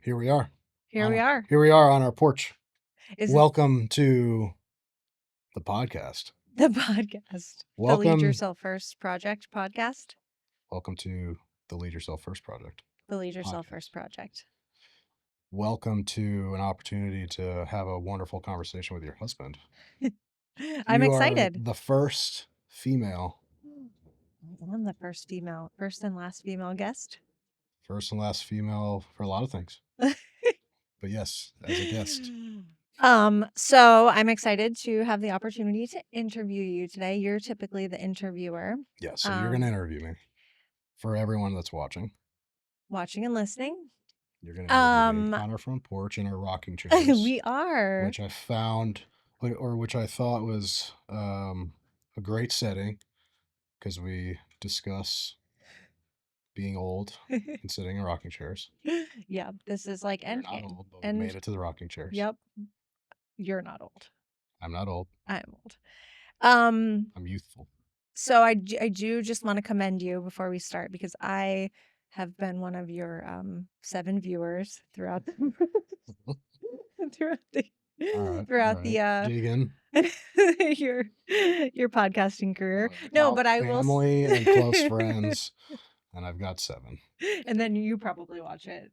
Here we are. Here we are. Here we are on our porch. Is Welcome to the podcast. the podcast, the Lead Welcome. Yourself First Project podcast? Welcome to the Lead Yourself First Project. The Lead Yourself Podcast. First Project. Welcome to an opportunity to have a wonderful conversation with your husband. I'm You excited. are the first female, I'm the first and last female guest. first and last female for a lot of things. But yes, as a guest. So I'm excited to have the opportunity to interview you today. You're typically the interviewer. Yeah, so you're going to interview me. For everyone that's watching and listening. You're going to interview me on our front porch in our rocking chairs. We are. Which I found, or which I thought was a great setting because we discuss being old and sitting in rocking chairs. Yeah, this is like We're not old, but we made it to the rocking chairs. Yep. You're not old. I'm not old. I'm old. I'm youthful. So I do just want to commend you before we start because I have been one of your 7 viewers throughout the Digging. your podcasting career. No, but I will family and close friends, and I've got 7. And then you probably watch it.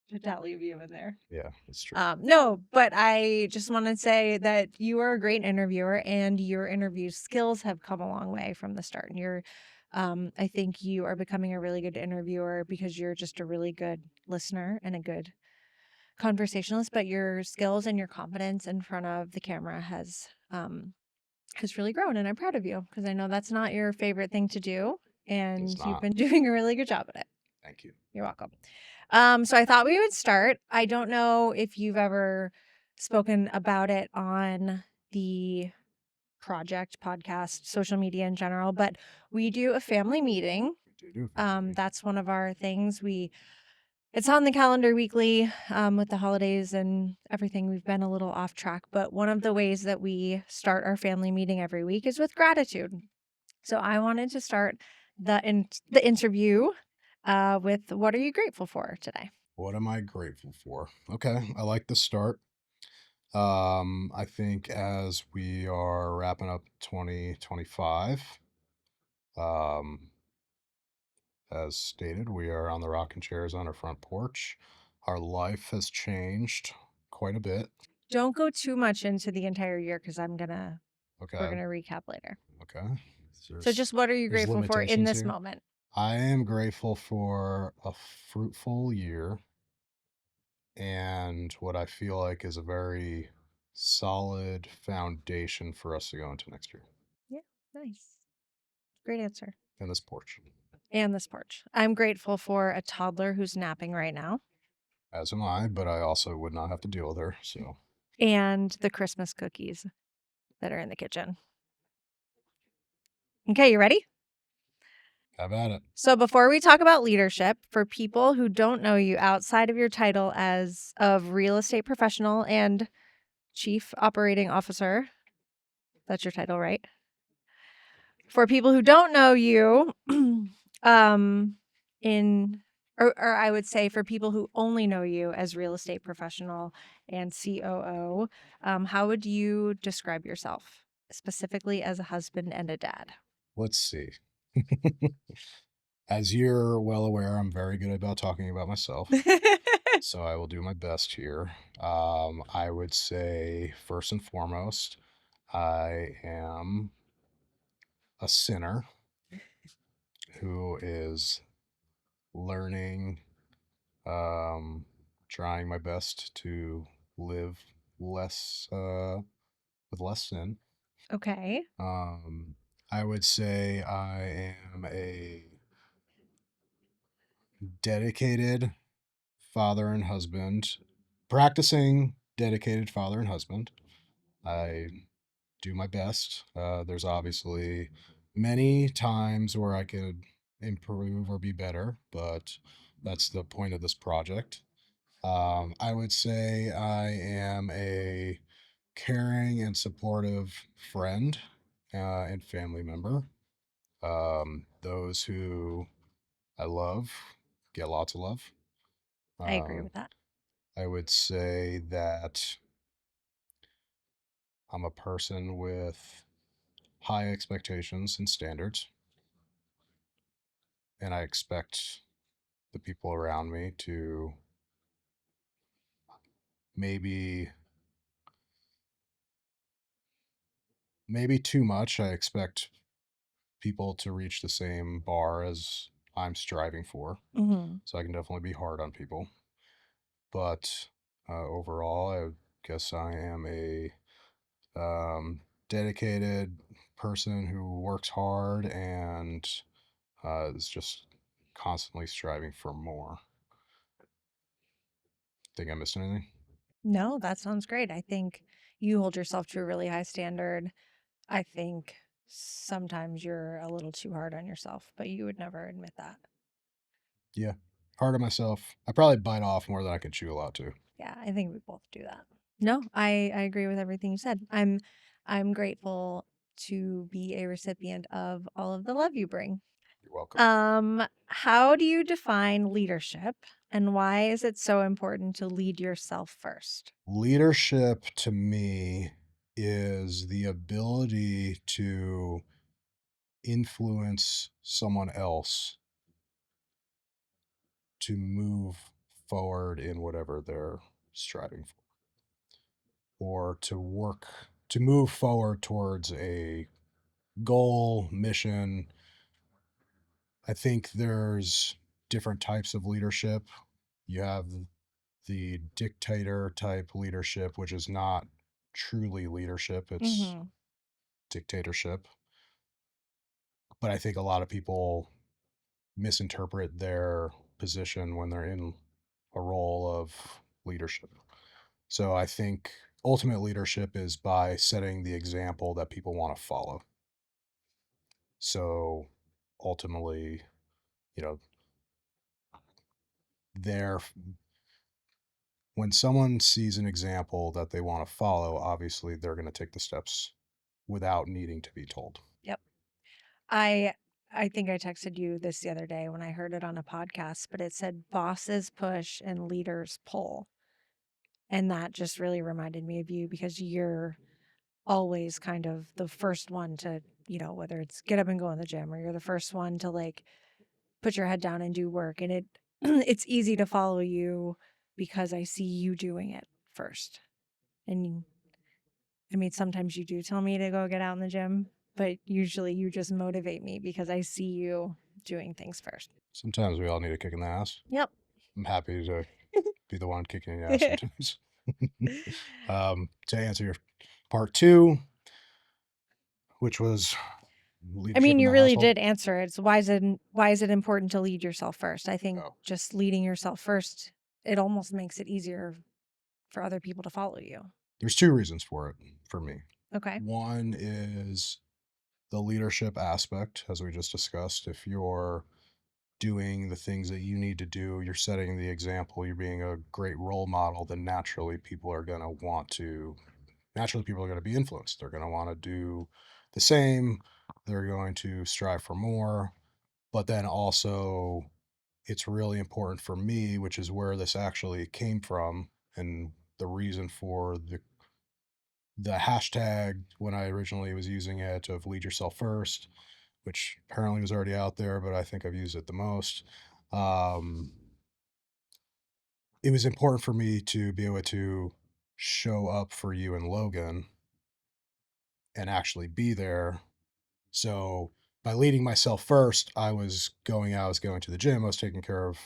To tally view in there. Yeah, that's true. No, but I just want to say that you are a great interviewer and your interview skills have come a long way from the start. And you're, I think you are becoming a really good interviewer because you're just a really good listener and a good conversationalist, but your skills and your confidence in front of the camera has really grown. And I'm proud of you because I know that's not your favorite thing to do. And you've been doing a really good job at it. Thank you. You're welcome. So I thought we would start. I don't know if you've ever spoken about it on the project, podcast, social media in general, but we do a family meeting. That's one of our things. It's on the calendar weekly with the holidays and everything. We've been a little off track, but one of the ways that we start our family meeting every week is with gratitude. So I wanted to start the interview with what are you grateful for today? What am I grateful for? Okay, I like the start. I think as we are wrapping up 2025, as stated, we are on the rocking chairs on our front porch. Our life has changed quite a bit. Don't go too much into the entire year because we're gonna recap later. Okay. So just what are you grateful for in this moment? I am grateful for a fruitful year and what I feel like is a very solid foundation for us to go into next year. Yeah, nice. Great answer. And this porch. I'm grateful for a toddler who's napping right now. As am I, but I also would not have to deal with her, so. And the Christmas cookies that are in the kitchen. Okay, you ready? Have at it. So before we talk about leadership, for people who don't know you outside of your title of real estate professional and chief operating officer, that's your title, right? For people who don't know you, or I would say for people who only know you as real estate professional and COO, how would you describe yourself specifically as a husband and a dad? Let's see. As you're well aware, I'm very good about talking about myself. So I will do my best here. I would say, first and foremost, I am a sinner who is learning, trying my best to live less, with less sin. Okay. I would say I am a dedicated father and husband, practicing dedicated father and husband. I do my best. There's obviously many times where I could improve or be better, but that's the point of this project. I would say I am a caring and supportive friend and family member. Those who I love get lots of love. I agree with that. I would say that I'm a person with high expectations and standards, and I expect the people around me to maybe maybe too much. I expect people to reach the same bar as I'm striving for. Mhm. So I can definitely be hard on people. But overall, I guess I am a dedicated person who works hard and is just constantly striving for more. Think I missed anything? No, that sounds great. I think you hold yourself to a really high standard. I think sometimes you're a little too hard on yourself, but you would never admit that. Yeah. Hard on myself. I probably bite off more than I can chew a lot too. Yeah, I think we both do that. No, I agree with everything you said. I'm grateful to be a recipient of all of the love you bring. You're welcome. How do you define leadership and why is it so important to lead yourself first? Leadership to me is the ability to influence someone else to move forward in whatever they're striving for, or to work to move forward towards a goal, mission. I think there's different types of leadership. You have the dictator type leadership, which is not truly leadership, it's Mhm. dictatorship. But I think a lot of people misinterpret their position when they're in a role of leadership. So I think ultimate leadership is by setting the example that people want to follow. So ultimately, you know, there when someone sees an example that they want to follow, obviously they're going to take the steps without needing to be told. Yep. I I think I texted you this the other day when I heard it on a podcast, but it said bosses push and leaders pull. And that just really reminded me of you because you're always kind of the first one to, whether it's get up and go in the gym or you're the first one to like put your head down and do work. And it's easy to follow you because I see you doing it first. And I mean, sometimes you do tell me to go get out in the gym, but usually you just motivate me because I see you doing things first. Sometimes we all need a kick in the ass. Yep. I'm happy to be the one kicking in the ass sometimes. To answer your part two, which was I leadership mean, in you the really household. did answer it. It's why is it important to lead yourself first? I think Oh, just leading yourself first, it almost makes it easier for other people to follow you. there's two reasons for it for me. Okay. One is the leadership aspect, as we just discussed. If you're doing the things that you need to do, you're setting the example, you're being a great role model, then naturally people are going to be influenced. They're going to want to do the same. They're going to strive for more. But then also, it's really important for me, which is where this actually came from and the reason for the hashtag when I originally was using it of lead yourself first, which apparently was already out there, but I think I've used it the most. Um, it was important for me to be able to show up for you and Logan and actually be there. So by leading myself first, I was going to the gym, I was taking care of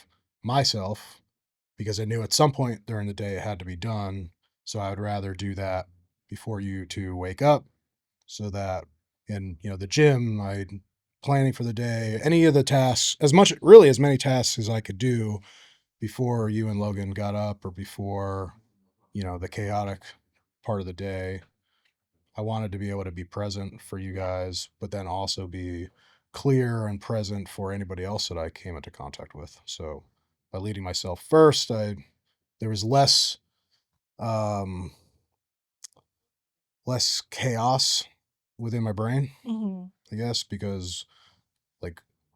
myself because I knew at some point during the day it had to be done. So I would rather do that before you two wake up so that in, the gym, I planning for the day, any of the tasks, as many tasks as I could do before you and Logan got up or before, the chaotic part of the day. I wanted to be able to be present for you guys, but then also be clear and present for anybody else that I came into contact with. So by leading myself first, there was um, less chaos within my brain, Hmm. I guess, because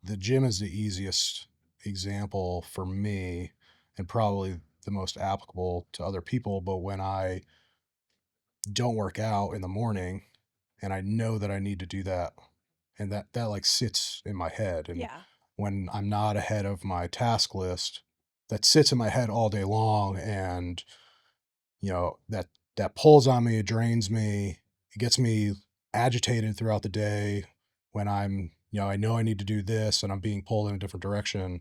the gym is the easiest example for me and probably the most applicable to other people. But when I don't work out in the morning and I know that I need to do that, and that like sits in my head, and Yeah. when I'm not ahead of my task list, that sits in my head all day long, and that pulls on me, it drains me, it gets me agitated throughout the day when I know I need to do this and I'm being pulled in a different direction.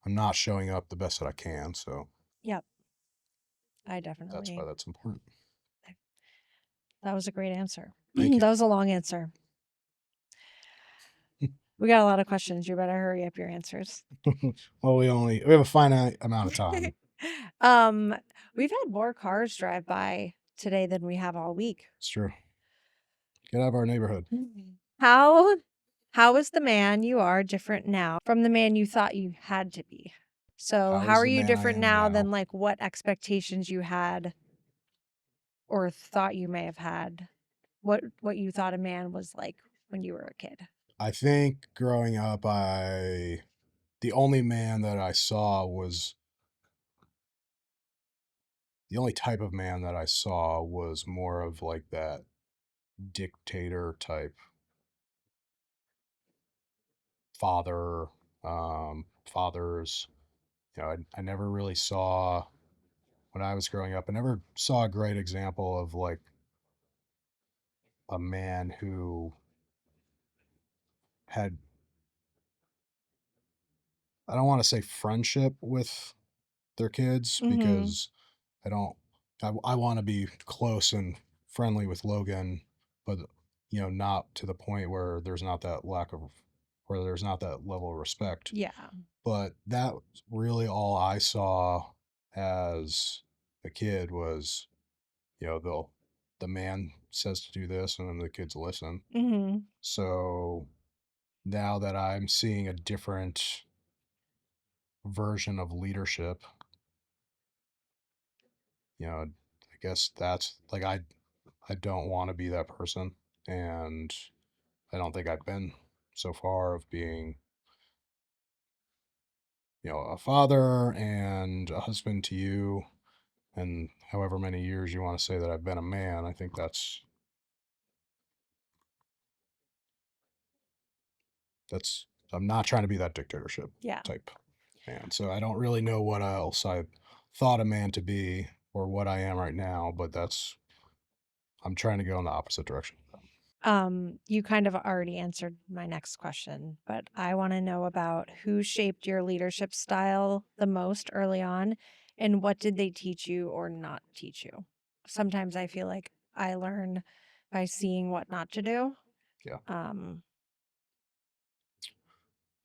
I'm not showing up the best that I can. So Yep. I that's why definitely. that's important. That was a great answer. Thank you. That was a long answer. We got a lot of questions. You better hurry up your answers. Well, we have a finite amount of time. um, we've had more cars drive by today than we have all week. It's true. Get out of our neighborhood. How how is the man you are different now from the man you thought you had to be? So, How how is are the you man I different am now now? than like what expectations you had or thought you may have had? What you thought a man was like when you were a kid? I think growing up, the only man that I saw was the only type of man that I saw was more of like that dictator type father, fathers. I never really saw when I was growing up. I never saw a great example of like a man who had. I don't want to say friendship with their kids Mhm. because I don't. I want to be close and friendly with Logan, but not to the point where there's not that where there's not that level of respect. Yeah. But that's really all I saw as a kid was, the man says to do this and then the kids listen. Mhm. So now that I'm seeing a different version of leadership, I guess that's like I don't want to be that person, and I don't think I've been so far of being, a father and a husband to you, and however many years you want to say that I've been a man. I think that's I'm not trying to be that dictatorship Yeah. type man. So I don't really know what else I thought a man to be or what I am right now, but I'm trying to go in the opposite direction. You kind of already answered my next question, but I want to know about who shaped your leadership style the most early on and what did they teach you or not teach you? Sometimes I feel like I learn by seeing what not to do. Yeah. Um,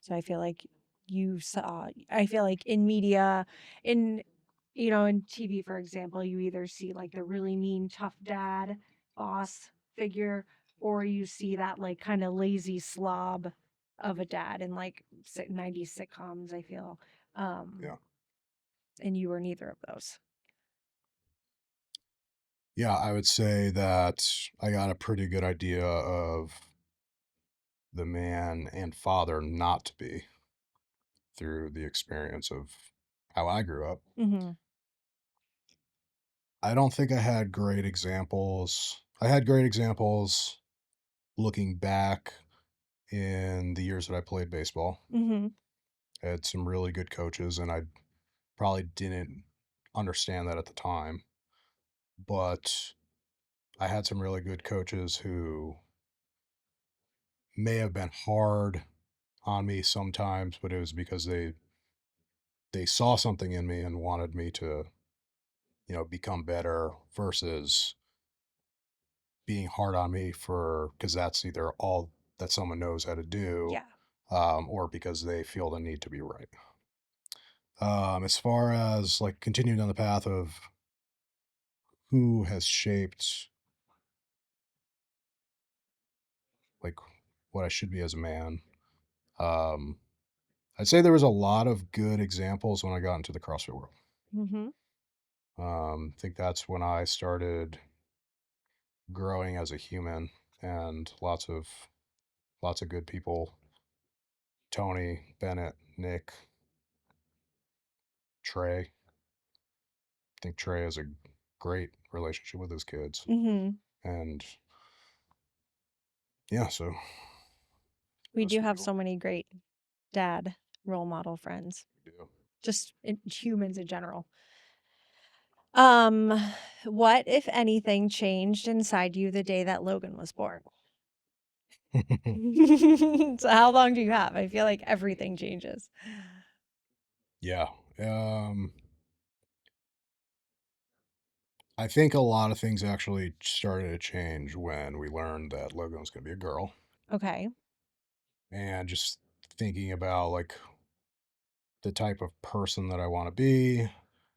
so I feel like I feel like in media, in, in TV, for example, you either see like the really mean, tough dad, boss figure, or you see that like kind of lazy slob of a dad in like 90s sitcoms, I feel. Um, Yeah. and you were neither of those. Yeah, I would say that I got a pretty good idea of the man and father not to be through the experience of how I grew up. Mm-hmm. I don't think I had great examples. I had great examples looking back in the years that I played baseball. Mm-hmm. I had some really good coaches, and I probably didn't understand that at the time. But I had some really good coaches who may have been hard on me sometimes, but it was because they saw something in me and wanted me to, become better versus being hard on me for because that's either all that someone knows how to do, Yeah. or because they feel the need to be right. As far as like continuing on the path of who has shaped like what I should be as a man, um, I'd say there was a lot of good examples when I got into the CrossFit world. Mm-hmm. I think that's when I started growing as a human, and lots of good people. Tony, Bennett, Nick, Trey. think Trey has a great relationship with his kids. Mhm. And yeah, so We that's do pretty have cool. so many great dad role model friends, We do. just humans in general. Um, what, if anything, changed inside you the day that Logan was born? So how long do you have? I feel like everything changes. Yeah. Um, I think a lot of things actually started to change when we learned that Logan was going to be a girl. Okay. And just thinking about like the type of person that I want to be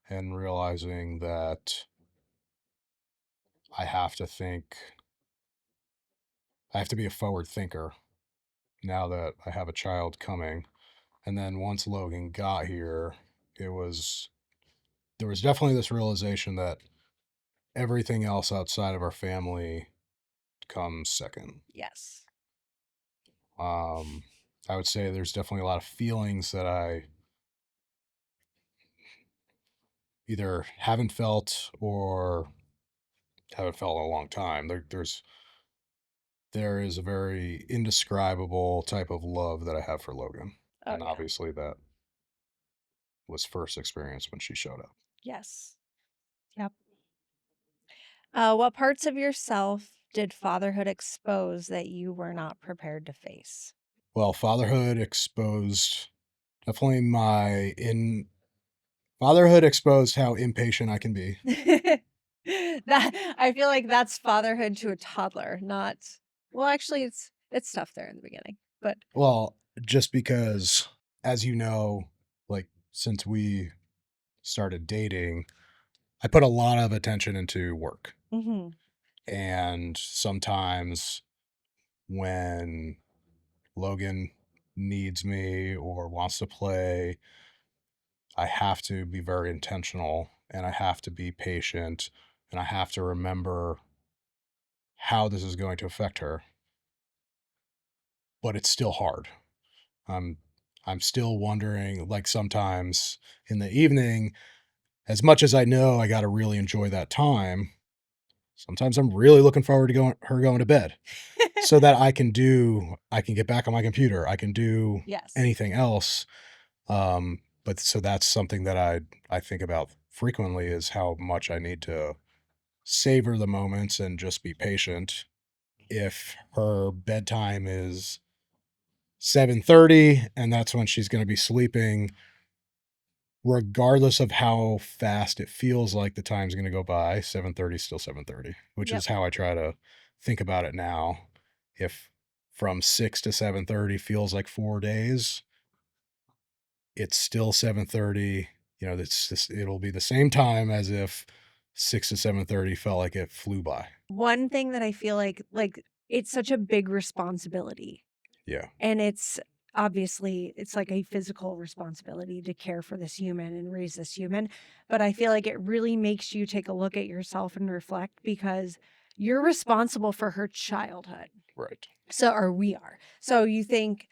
and realizing that I have to think, I have to be a forward thinker now that I have a child coming. And then once Logan got here, it was, there was definitely this realization that everything else outside of our family comes second. Yes. Um, I would say there's definitely a lot of feelings that I either haven't felt or haven't felt in a long time. There is a very indescribable type of love that I have for Logan, Oh, and yeah. obviously that was first experienced when she showed up. Yes. Yep. What parts of yourself did fatherhood expose that you were not prepared to face? Well, fatherhood exposed definitely my in fatherhood exposed how impatient I can be. That I feel like that's fatherhood to a toddler, not well, actually it's tough there in the beginning. But Well, just because, as you know, like since we started dating, I put a lot of attention into work. mhm. And sometimes when Logan needs me or wants to play, I have to be very intentional and I have to be patient and I have to remember how this is going to affect her. But it's still hard. I'm I'm still wondering, like sometimes in the evening, as much as I know I got to really enjoy that time, sometimes I'm really looking forward to going to bed so that I can get back on my computer. I can do Yes. anything else. But so that's something that I think about frequently is how much I need to savor the moments and just be patient. If her bedtime is 7:30 and that's when she's going to be sleeping, regardless of how fast it feels like the time's going to go by, 7:30 is still 7:30, which Yep. is how I try to think about it now. If from 6 to 7:30 feels like 4 days, it's still 7:30. You know, it'll be the same time as if 6 to 7:30 felt like it flew by. One thing that I feel like it's such a big responsibility. Yeah, And it's obviously it's like a physical responsibility to care for this human and raise this human, but I feel like it really makes you take a look at yourself and reflect because you're responsible for her childhood. right. So or we are. So you think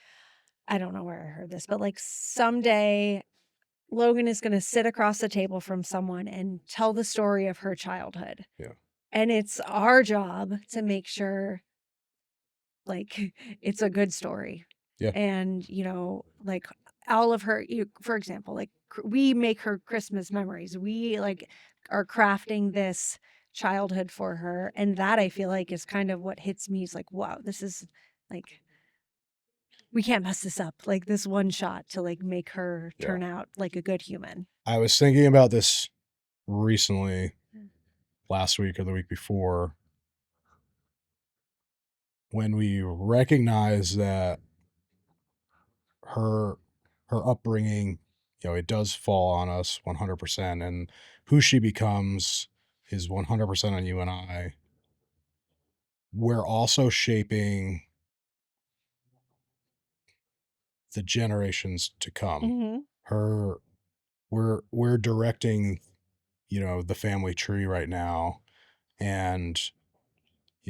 I don't know where I heard this, but like someday Logan is going to sit across the table from someone and tell the story of her childhood. Yeah. And it's our job to make sure like it's a good story. Yeah. And, like all of her, for example, like we make her Christmas memories. We like are crafting this childhood for her. And that I feel like is kind of what hits me is like, wow, this is like, we can't mess this up. Like this one shot to like make her Yeah. turn out like a good human. I was thinking about this recently, last week or the week before, when we recognize that her her upbringing, it does fall on us 100%, and who she becomes is 100% on you and I. We're also shaping the generations to come. Mm-hmm. Her we're directing, the family tree right now, and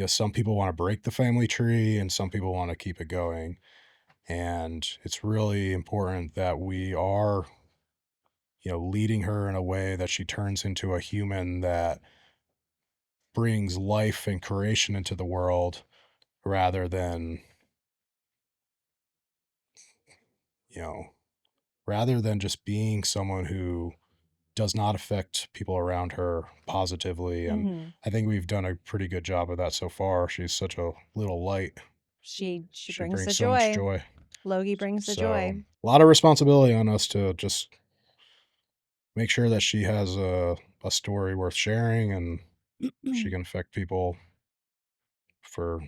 some people want to break the family tree and some people want to keep it going. And it's really important that we are leading her in a way that she turns into a human that brings life and creation into the world rather than, you know, rather than just being someone who does not affect people around her positively. And Mhm. I think we've done a pretty good job of that so far. She's such a little light. She She brings the brings so much joy. joy. Logie brings the So, joy. a lot of responsibility on us to just make sure that she has a story worth sharing and she can affect people for,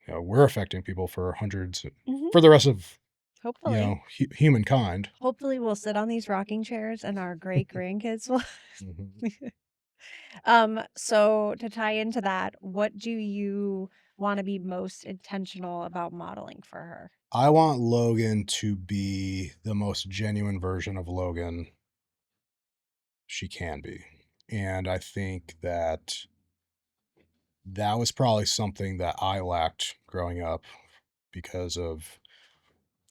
we're affecting people for hundreds, Mhm. for the rest of, Hopefully. humankind. Hopefully, we'll sit on these rocking chairs and our great grandkids will. Mhm. So to tie into that, what do you want to be most intentional about modeling for her? I want Logan to be the most genuine version of Logan she can be. And I think that that was probably something that I lacked growing up because of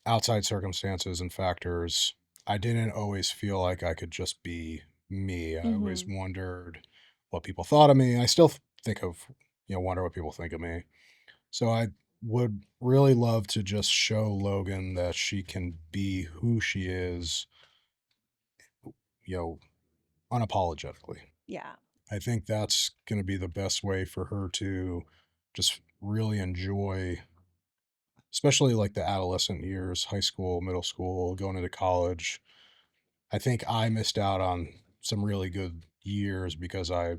outside circumstances and factors. I didn't always feel like I could just be me. I always Mhm. wondered what people thought of me. I still think of, wonder what people think of me. So I would really love to just show Logan that she can be who she is, you know, unapologetically. Yeah. I think that's going to be the best way for her to just really enjoy, especially like the adolescent years, high school, middle school, going into college. I think I missed out on some really good years because I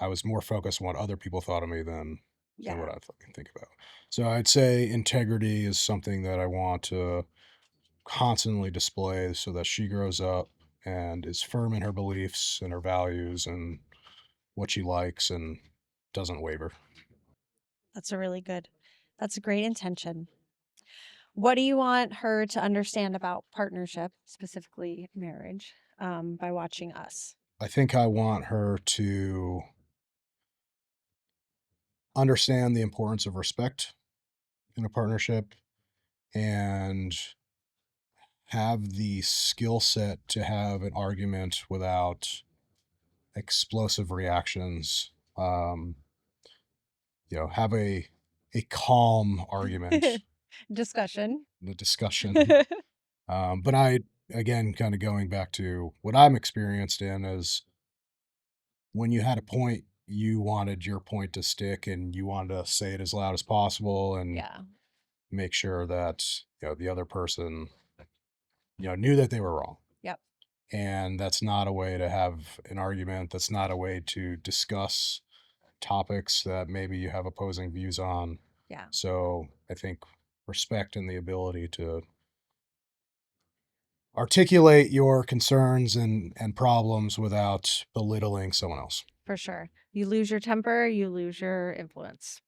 was more focused on what other people thought of me than Yeah. what I fucking think about. So I'd say integrity is something that I want to constantly display so that she grows up and is firm in her beliefs and her values and what she likes and doesn't waver. That's a great intention. What do you want her to understand about partnership, specifically marriage, by watching us? I think I want her to understand the importance of respect in a partnership and have the skill set to have an argument without explosive reactions. Have a calm argument, Discussion. the discussion. But I, again, kind of going back to what I'm experienced in is when you had a point, you wanted your point to stick and you wanted to say it as loud as possible and Yeah. make sure that the other person knew that they were wrong. Yep. And that's not a way to have an argument. That's not a way to discuss topics that maybe you have opposing views on. Yeah. So I think respect and the ability to articulate your concerns and problems without belittling someone else. For sure. You lose your temper, you lose your influence.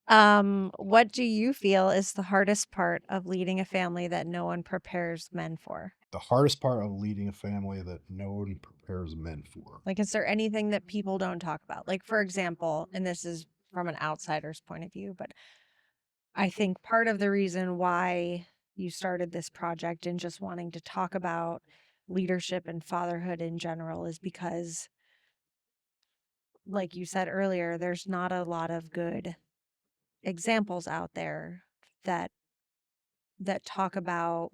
What do you feel is the hardest part of leading a family that no one prepares men for? The hardest part of leading a family that no one prepares men for. Like, is there anything that people don't talk about? Like, for example, and this is from an outsider's point of view, but I think part of the reason why you started this project and just wanting to talk about leadership and fatherhood in general is because, like you said earlier, there's not a lot of good examples out there that talk about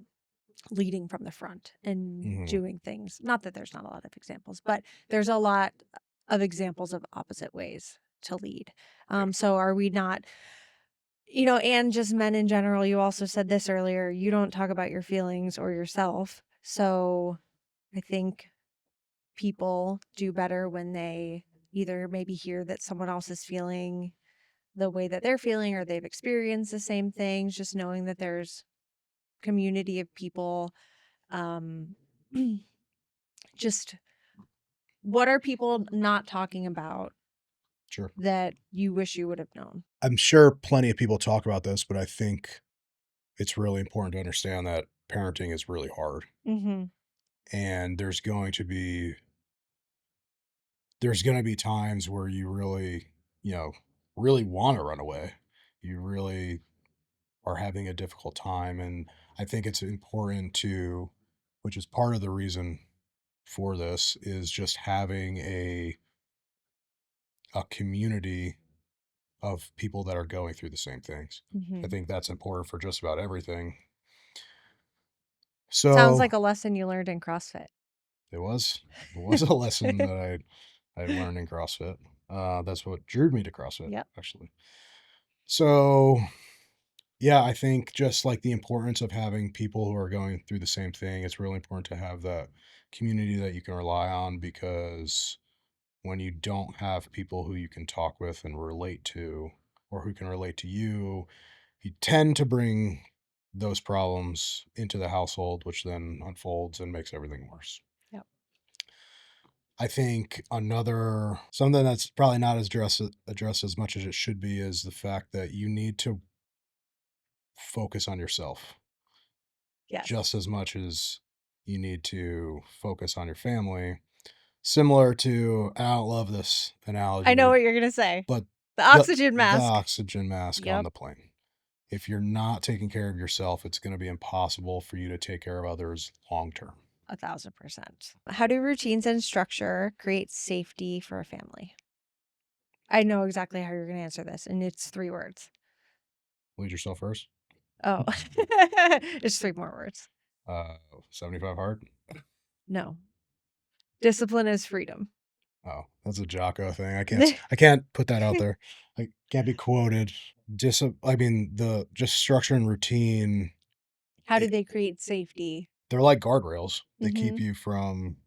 leading from the front and Hmm. doing things. Not that there's not a lot of examples, but there's a lot of examples of opposite ways to lead. Yeah. So are we not, and just men in general, you also said this earlier, you don't talk about your feelings or yourself. So I think people do better when they either maybe hear that someone else is feeling the way that they're feeling or they've experienced the same things, just knowing that there's community of people. Um, just what are people not talking about Sure. that you wish you would have known? I'm sure plenty of people talk about this, but I think it's really important to understand that parenting is really hard. Mm-hmm. And there's going to be times where you really, really want to run away. You really are having a difficult time. And I think it's important to, which is part of the reason for this, is just having a community of people that are going through the same things. I Mhm. think that's important for just about everything. Sounds So like a lesson you learned in CrossFit. it was a lesson that I learned in CrossFit. That's what drew me to CrossFit, Yep. actually. So yeah, I think just like the importance of having people who are going through the same thing, it's really important to have that community that you can rely on, because when you don't have people who you can talk with and relate to, or who can relate to you, you tend to bring those problems into the household, which then unfolds and makes everything worse. Yep. I think another something that's probably not as addressed as much as it should be is the fact that you need to focus on yourself Yes. just as much as you need to focus on your family. Similar to, and I don't love this I know analogy, what you're gonna say. but The the oxygen the mask. oxygen mask on Yep. the plane. If you're not taking care of yourself, it's going to be impossible for you to take care of others long term. 1,000%. How do routines and structure create safety for a family? I know exactly how you're gonna answer this, and it's 3 words. Lead yourself first. Oh. It's 3 more words. Uh, 75 hard. No. Discipline is freedom. Oh, that's a Jocko thing. I can't put that out there. I can't be quoted. I mean, the just structure and routine, How do it, they create safety? they're like guardrails. They keep Mhm. you from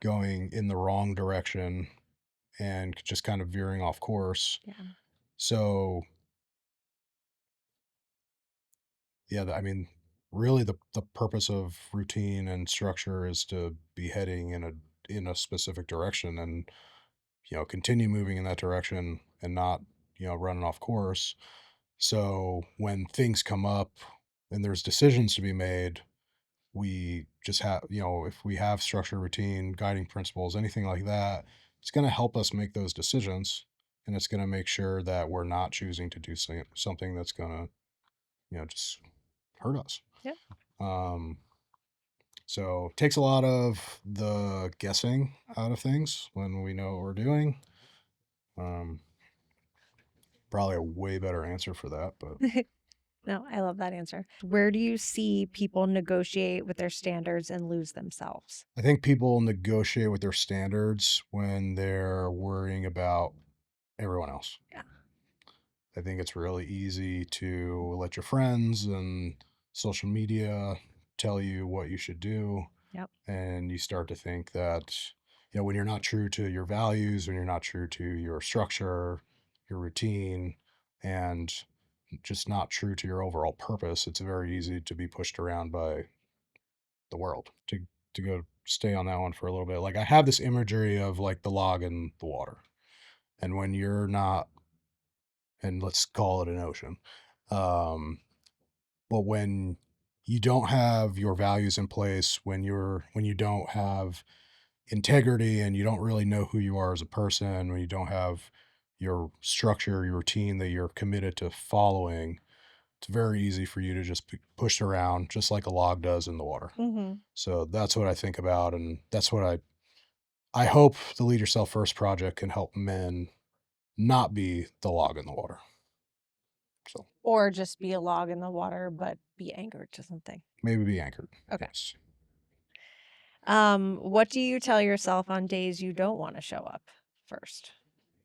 going in the wrong direction and just kind of veering off course. Yeah. So, yeah, I mean, really the purpose of routine and structure is to be heading in a specific direction, and continue moving in that direction and not running off course. So when things come up and there's decisions to be made, we just have, if we have structure, routine, guiding principles, anything like that, it's going to help us make those decisions, and it's going to make sure that we're not choosing to do something that's going to just hurt us. Yep. um so it takes a lot of the guessing out of things when we know what we're doing. um Probably a way better answer for that, but No, I love that answer. Where do you see people negotiate with their standards and lose themselves? I think people negotiate with their standards when they're worrying about everyone else. Yeah. I think it's really easy to let your friends and social media tell you what you should do. Yep. And you start to think that, when you're not true to your values, when you're not true to your structure, your routine, and just not true to your overall purpose, it's very easy to be pushed around by the world. To go stay on that one for a little bit. Like, I have this imagery of like the log in the water. And when you're not, and let's call it an ocean. Um, but when you don't have your values in place, when you don't have integrity, and you don't really know who you are as a person, when you don't have your structure, your routine that you're committed to following, it's very easy for you to just be pushed around just like a log does in the water. Mhm. So that's what I think about, and that's what I hope the Lead Yourself First project can help men not be the log in the water. So Or just be a log in the water, but be anchored to something. maybe be anchored. Okay. Yes. What do you tell yourself on days you don't want to show up first?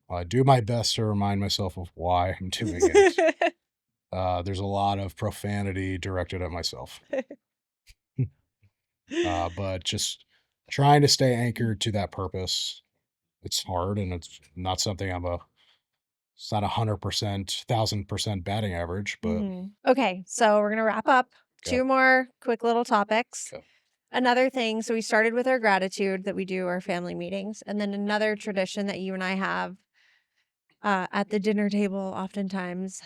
I do my best to remind myself of why I'm doing it. There's a lot of profanity directed at myself. But just trying to stay anchored to that purpose. It's hard, and it's not something it's not 100%, 1,000% batting average, but Okay, so we're gonna wrap up. okay. 2 more quick little topics. Okay. Another thing, so we started with our gratitude that we do our family meetings, and then another tradition that you and I have at the dinner table oftentimes.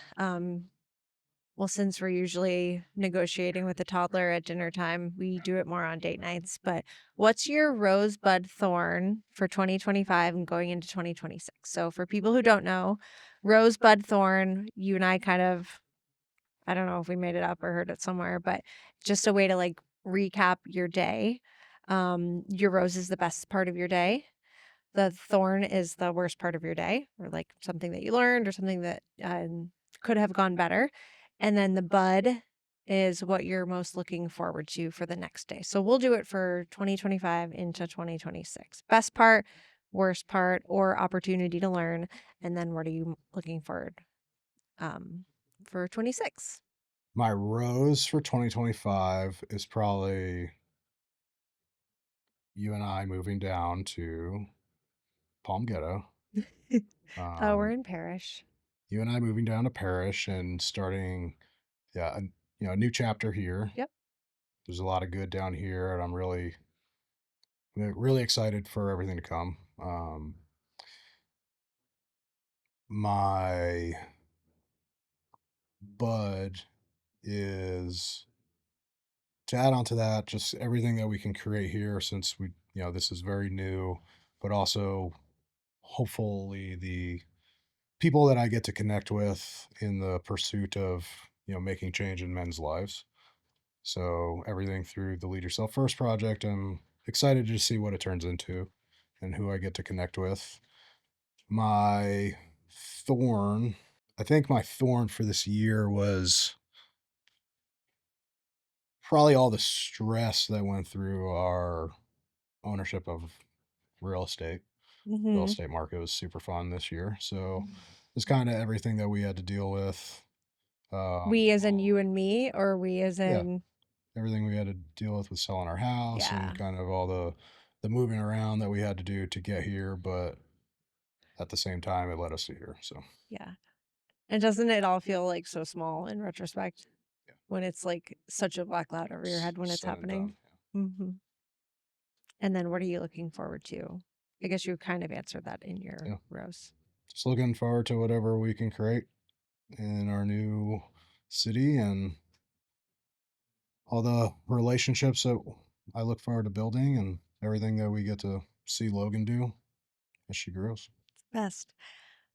Well, since we're usually negotiating with the toddler at dinner time, we do it more on date nights. But what's your rosebud thorn for 2025 and going into 2026? So, for people who don't know, rosebud thorn, you and I kind of I don't know if we made it up or heard it somewhere, but just a way to like recap your day. Your rose is the best part of your day. The thorn is the worst part of your day, or like something that you learned or something that could have gone better. And then the bud is what you're most looking forward to for the next day. So we'll do it for 2025 into 2026. Best part, worst part, or opportunity to learn. And then what are you looking forward um, for 26? My rose for 2025 is probably you and I moving down to Palm Ghetto. We're Um, in Parish. you and I moving down to Parish and starting, yeah, a new chapter here. Yep. There's a lot of good down here, and I'm really excited for everything to come. My bud is to add on to that, just everything that we can create here since this is very new, but also hopefully the people that I get to connect with in the pursuit of, making change in men's lives. So everything through the Lead Yourself First project, I'm excited to see what it turns into and who I get to connect with. My thorn, I think my thorn for this year was probably all the stress that went through our ownership of real estate. Real Mm-hmm. estate market was super fun this year. So it's kind of everything that we had to deal with. We as in you and me, or we as Yeah, in, everything we had to deal with selling our house and yeah, kind of all the moving around that we had to do to get here, but at the same time it led us to here. So yeah. And doesn't it all feel like so small in retrospect yeah, when it's like such a black cloud over your head when it's said and happening? done. Hmm. And then what are you looking forward to? I guess you kind of answered that in Yeah. your Yeah. rose. Just looking forward to whatever we can create in our new city and all the relationships that I look forward to building and everything that we get to see Logan do as she grows. Best.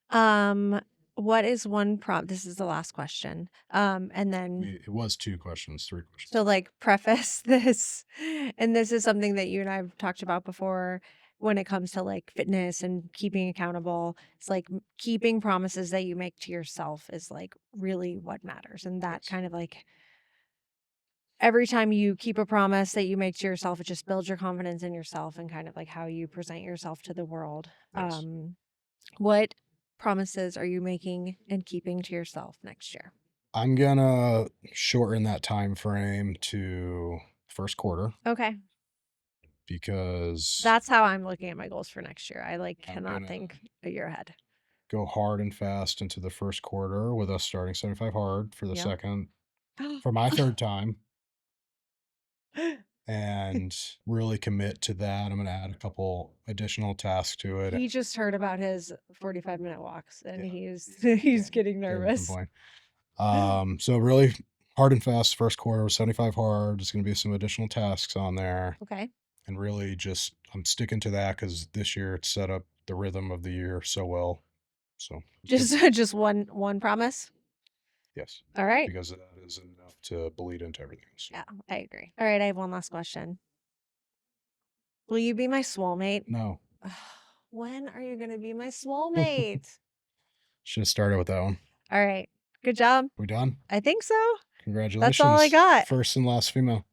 Um, what is one prompt? This is the last question. And then It was two questions, three to questions. like preface this, and this is something that you and I've talked about before when it comes to like fitness and keeping accountable. It's like keeping promises that you make to yourself is like really what matters. And that Yes. kind of like every time you keep a promise that you make to yourself, it just builds your confidence in yourself and kind of like how you present yourself to the world. Yes. What promises are you making and keeping to yourself next year? I'm gonna shorten that time frame to first quarter Okay. because That's how I'm looking at my goals for next year. I like I'm cannot gonna think a year ahead. go hard and fast into the first quarter with us starting 75 hard for the Yep. second for my third time and really commit to that. I'm gonna add a couple additional tasks to it. He just heard about his 45-minute walks and Yeah, he's can't he's getting can't even nervous. complain. So really hard and fast first quarter with 75 hard. There's gonna be some additional tasks on there. Okay. And really just I'm sticking to that because this year it's set up the rhythm of the year so well. So it's good. Just one promise. Yes, All right. because that is enough to bleed into everything. So Yeah, I agree. All right, I have one last question. Will you be my soulmate? no, When are you going to be my soulmate? should have started with that one. All right. Good job. We done? I think so. That's all I Congratulations, got. first and last female.